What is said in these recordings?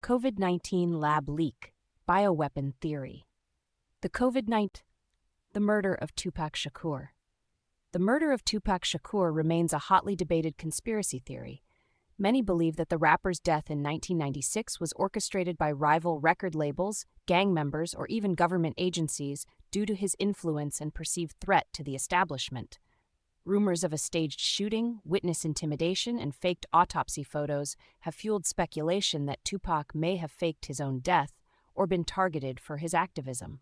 COVID-19 lab leak, bioweapon theory. The murder of Tupac Shakur. The murder of Tupac Shakur remains a hotly debated conspiracy theory. Many believe that the rapper's death in 1996 was orchestrated by rival record labels, gang members, or even government agencies due to his influence and perceived threat to the establishment. Rumors of a staged shooting, witness intimidation, and faked autopsy photos have fueled speculation that Tupac may have faked his own death or been targeted for his activism.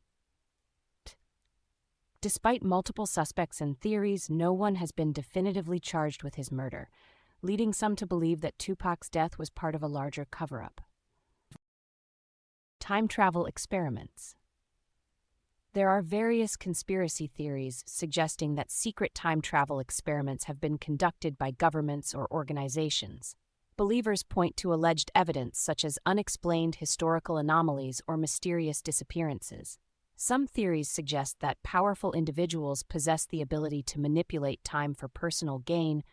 Despite multiple suspects and theories, no one has been definitively charged with his murder, leading some to believe that Tupac's death was part of a larger cover-up. Time travel experiments. There are various conspiracy theories suggesting that secret time travel experiments have been conducted by governments or organizations. Believers point to alleged evidence such as unexplained historical anomalies or mysterious disappearances. Some theories suggest that powerful individuals possess the ability to manipulate time for personal gain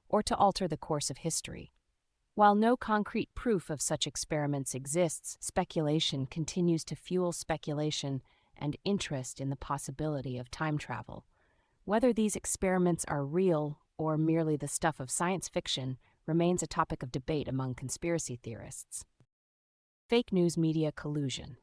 or to alter the course of history. While no concrete proof of such experiments exists, speculation continues to fuel speculation and interest in the possibility of time travel. Whether these experiments are real or merely the stuff of science fiction remains a topic of debate among conspiracy theorists. Fake news media collusion.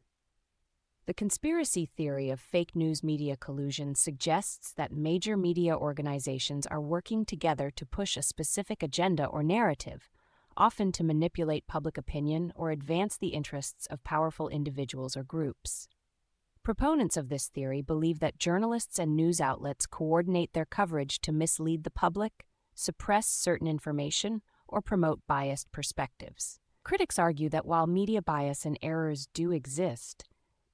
The conspiracy theory of fake news media collusion suggests that major media organizations are working together to push a specific agenda or narrative, often to manipulate public opinion or advance the interests of powerful individuals or groups. Proponents of this theory believe that journalists and news outlets coordinate their coverage to mislead the public, suppress certain information, or promote biased perspectives. Critics argue that while media bias and errors do exist,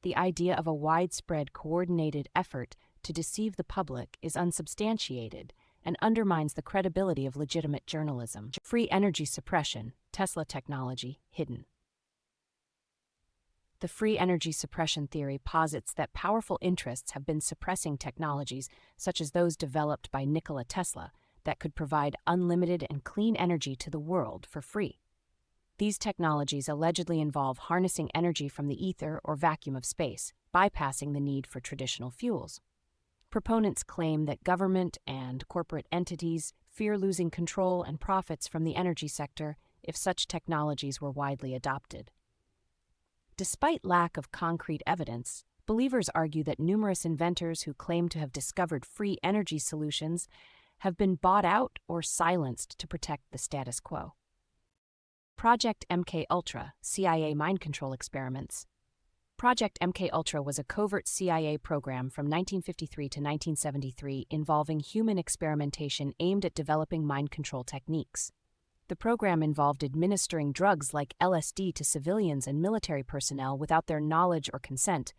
the idea of a widespread, coordinated effort to deceive the public is unsubstantiated and undermines the credibility of legitimate journalism. Free energy suppression, Tesla technology, hidden. The free energy suppression theory posits that powerful interests have been suppressing technologies such as those developed by Nikola Tesla that could provide unlimited and clean energy to the world for free. These technologies allegedly involve harnessing energy from the ether or vacuum of space, bypassing the need for traditional fuels. Proponents claim that government and corporate entities fear losing control and profits from the energy sector if such technologies were widely adopted. Despite lack of concrete evidence, believers argue that numerous inventors who claim to have discovered free energy solutions have been bought out or silenced to protect the status quo. Project MKUltra, CIA mind control experiments. Project MKUltra was a covert CIA program from 1953 to 1973 involving human experimentation aimed at developing mind control techniques. The program involved administering drugs like LSD to civilians and military personnel without their knowledge or consent,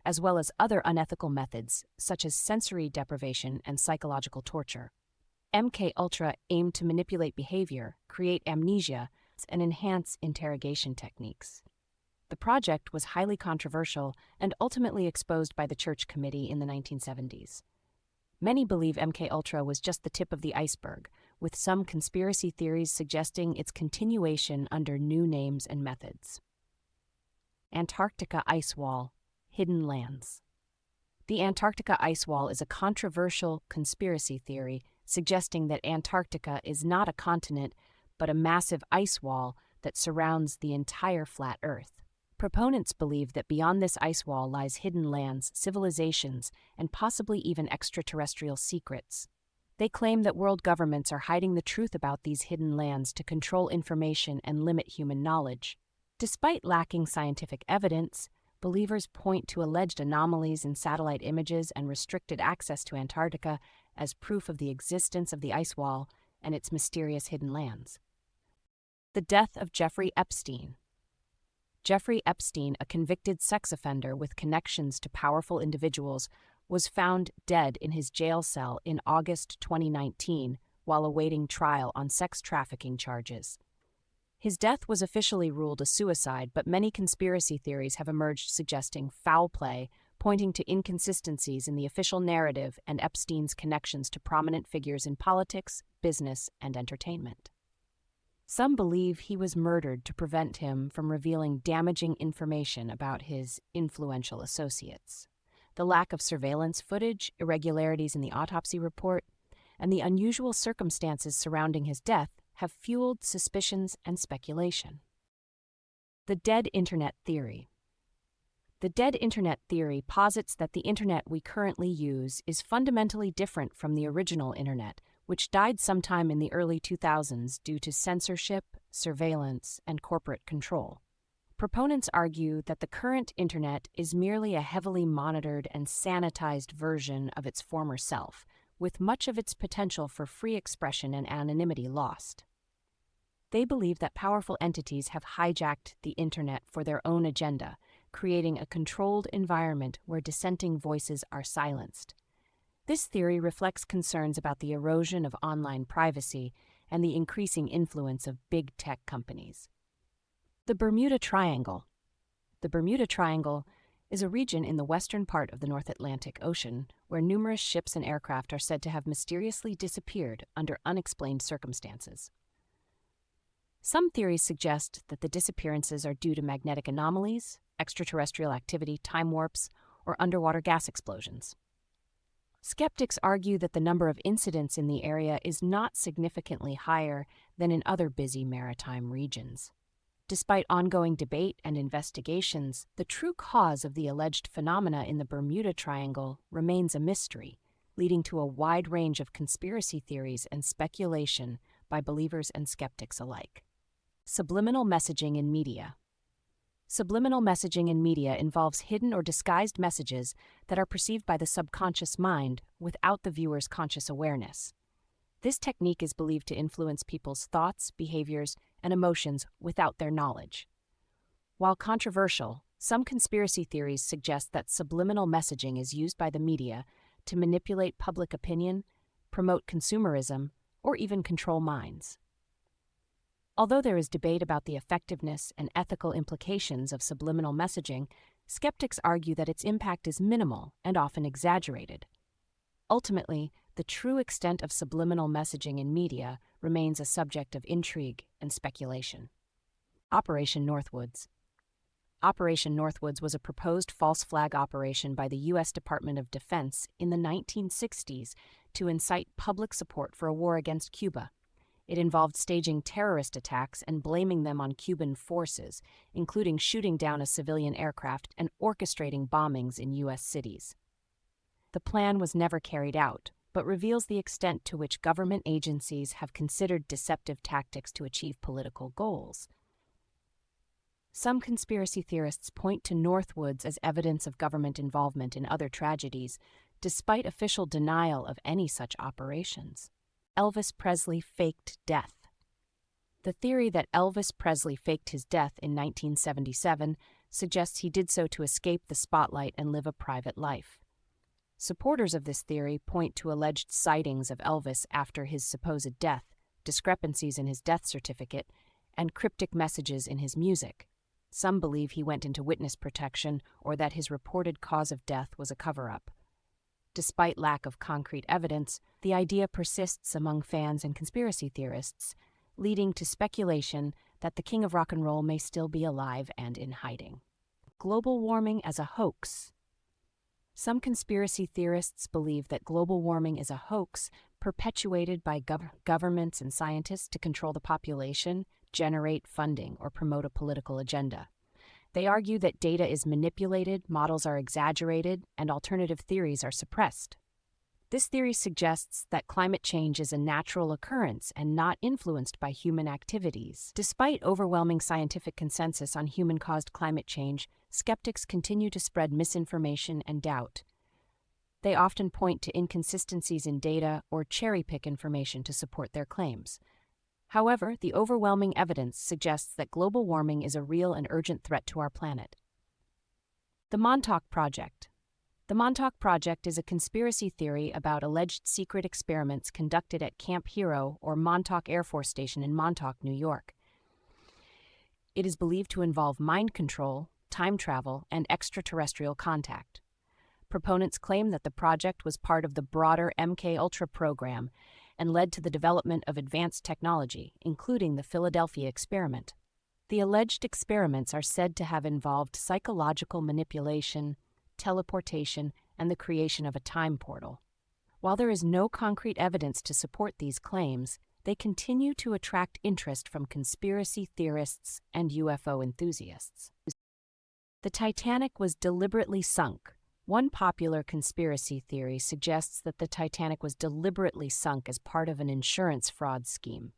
as well as other unethical methods such as sensory deprivation and psychological torture. MKUltra aimed to manipulate behavior, create amnesia, and enhance interrogation techniques. The project was highly controversial and ultimately exposed by the Church Committee in the 1970s. Many believe MKUltra was just the tip of the iceberg, with some conspiracy theories suggesting its continuation under new names and methods. Antarctica Ice Wall, hidden lands. The Antarctica ice wall is a controversial conspiracy theory suggesting that Antarctica is not a continent but a massive ice wall that surrounds the entire flat Earth. Proponents believe that beyond this ice wall lies hidden lands, civilizations, and possibly even extraterrestrial secrets. They claim that world governments are hiding the truth about these hidden lands to control information and limit human knowledge. Despite lacking scientific evidence, believers point to alleged anomalies in satellite images and restricted access to Antarctica as proof of the existence of the ice wall and its mysterious hidden lands. The death of Jeffrey Epstein. Jeffrey Epstein, a convicted sex offender with connections to powerful individuals, was found dead in his jail cell in August 2019 while awaiting trial on sex trafficking charges. His death was officially ruled a suicide, but many conspiracy theories have emerged suggesting foul play, pointing to inconsistencies in the official narrative and Epstein's connections to prominent figures in politics, business, and entertainment. Some believe he was murdered to prevent him from revealing damaging information about his influential associates. The lack of surveillance footage, irregularities in the autopsy report, and the unusual circumstances surrounding his death have fueled suspicions and speculation. The dead Internet theory. The dead Internet theory posits that the Internet we currently use is fundamentally different from the original Internet, which died sometime in the early 2000s due to censorship, surveillance, and corporate control. Proponents argue that the current Internet is merely a heavily monitored and sanitized version of its former self, with much of its potential for free expression and anonymity lost. They believe that powerful entities have hijacked the Internet for their own agenda, creating a controlled environment where dissenting voices are silenced. This theory reflects concerns about the erosion of online privacy and the increasing influence of big tech companies. The Bermuda Triangle. The Bermuda Triangle is a region in the western part of the North Atlantic Ocean where numerous ships and aircraft are said to have mysteriously disappeared under unexplained circumstances. Some theories suggest that the disappearances are due to magnetic anomalies, extraterrestrial activity, time warps, or underwater gas explosions. Skeptics argue that the number of incidents in the area is not significantly higher than in other busy maritime regions. Despite ongoing debate and investigations, the true cause of the alleged phenomena in the Bermuda Triangle remains a mystery, leading to a wide range of conspiracy theories and speculation by believers and skeptics alike. Subliminal messaging in media. Subliminal messaging in media involves hidden or disguised messages that are perceived by the subconscious mind without the viewer's conscious awareness. This technique is believed to influence people's thoughts, behaviors, and emotions without their knowledge. While controversial, some conspiracy theories suggest that subliminal messaging is used by the media to manipulate public opinion, promote consumerism, or even control minds. Although there is debate about the effectiveness and ethical implications of subliminal messaging, skeptics argue that its impact is minimal and often exaggerated. Ultimately, the true extent of subliminal messaging in media remains a subject of intrigue and speculation. Operation Northwoods. Operation Northwoods was a proposed false flag operation by the U.S. Department of Defense in the 1960s to incite public support for a war against Cuba. It involved staging terrorist attacks and blaming them on Cuban forces, including shooting down a civilian aircraft and orchestrating bombings in U.S. cities. The plan was never carried out, but reveals the extent to which government agencies have considered deceptive tactics to achieve political goals. Some conspiracy theorists point to Northwoods as evidence of government involvement in other tragedies, despite official denial of any such operations. Elvis Presley faked death. The theory that Elvis Presley faked his death in 1977 suggests he did so to escape the spotlight and live a private life. Supporters of this theory point to alleged sightings of Elvis after his supposed death, discrepancies in his death certificate, and cryptic messages in his music. Some believe he went into witness protection or that his reported cause of death was a cover-up. Despite lack of concrete evidence, the idea persists among fans and conspiracy theorists, leading to speculation that the king of rock and roll may still be alive and in hiding. Global warming as a hoax. Some conspiracy theorists believe that global warming is a hoax perpetuated by governments and scientists to control the population, generate funding, or promote a political agenda. They argue that data is manipulated, models are exaggerated, and alternative theories are suppressed. This theory suggests that climate change is a natural occurrence and not influenced by human activities. Despite overwhelming scientific consensus on human-caused climate change, skeptics continue to spread misinformation and doubt. They often point to inconsistencies in data or cherry-pick information to support their claims. However, the overwhelming evidence suggests that global warming is a real and urgent threat to our planet. The Montauk Project. The Montauk Project is a conspiracy theory about alleged secret experiments conducted at Camp Hero or Montauk Air Force Station in Montauk, New York. It is believed to involve mind control, time travel, and extraterrestrial contact. Proponents claim that the project was part of the broader MKUltra program and led to the development of advanced technology, including the Philadelphia experiment. The alleged experiments are said to have involved psychological manipulation, teleportation, and the creation of a time portal. While there is no concrete evidence to support these claims, they continue to attract interest from conspiracy theorists and UFO enthusiasts. The Titanic was deliberately sunk. One popular conspiracy theory suggests that the Titanic was deliberately sunk as part of an insurance fraud scheme.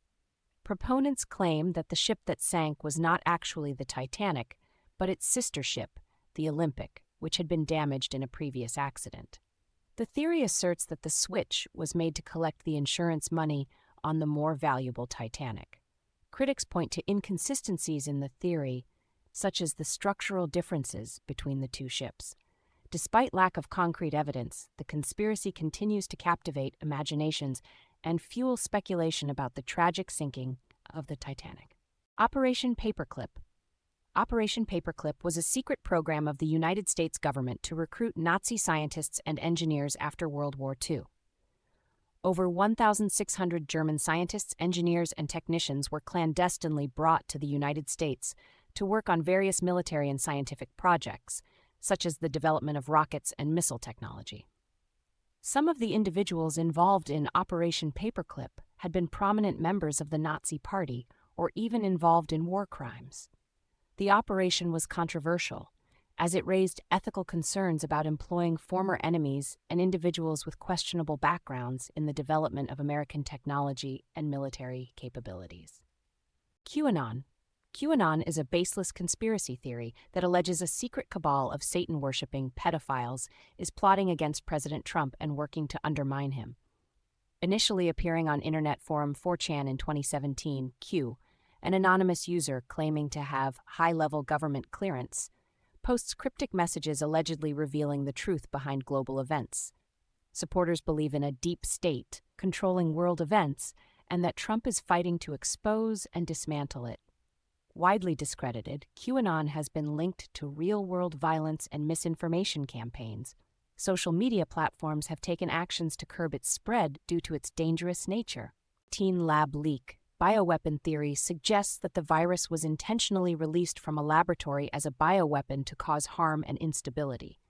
Proponents claim that the ship that sank was not actually the Titanic, but its sister ship, the Olympic, which had been damaged in a previous accident. The theory asserts that the switch was made to collect the insurance money on the more valuable Titanic. Critics point to inconsistencies in the theory, such as the structural differences between the two ships. Despite lack of concrete evidence, the conspiracy continues to captivate imaginations and fuel speculation about the tragic sinking of the Titanic. Operation Paperclip. Operation Paperclip was a secret program of the United States government to recruit Nazi scientists and engineers after World War II. Over 1,600 German scientists, engineers, and technicians were clandestinely brought to the United States to work on various military and scientific projects, such as the development of rockets and missile technology. Some of the individuals involved in Operation Paperclip had been prominent members of the Nazi Party or even involved in war crimes. The operation was controversial, as it raised ethical concerns about employing former enemies and individuals with questionable backgrounds in the development of American technology and military capabilities. QAnon. QAnon is a baseless conspiracy theory that alleges a secret cabal of Satan-worshipping pedophiles is plotting against President Trump and working to undermine him. Initially appearing on internet forum 4chan in 2017, Q, an anonymous user claiming to have high-level government clearance, posts cryptic messages allegedly revealing the truth behind global events. Supporters believe in a deep state controlling world events and that Trump is fighting to expose and dismantle it. Widely discredited, QAnon has been linked to real-world violence and misinformation campaigns. Social media platforms have taken actions to curb its spread due to its dangerous nature. Teen lab leak. Bioweapon theory suggests that the virus was intentionally released from a laboratory as a bioweapon to cause harm and instability.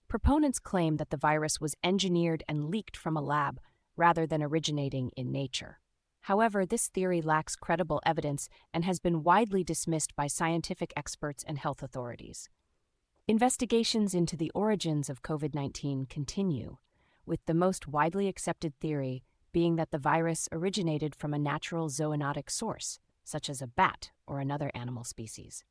Proponents claim that the virus was engineered and leaked from a lab rather than originating in nature. However, this theory lacks credible evidence and has been widely dismissed by scientific experts and health authorities. Investigations into the origins of COVID-19 continue, with the most widely accepted theory being that the virus originated from a natural zoonotic source, such as a bat or another animal species.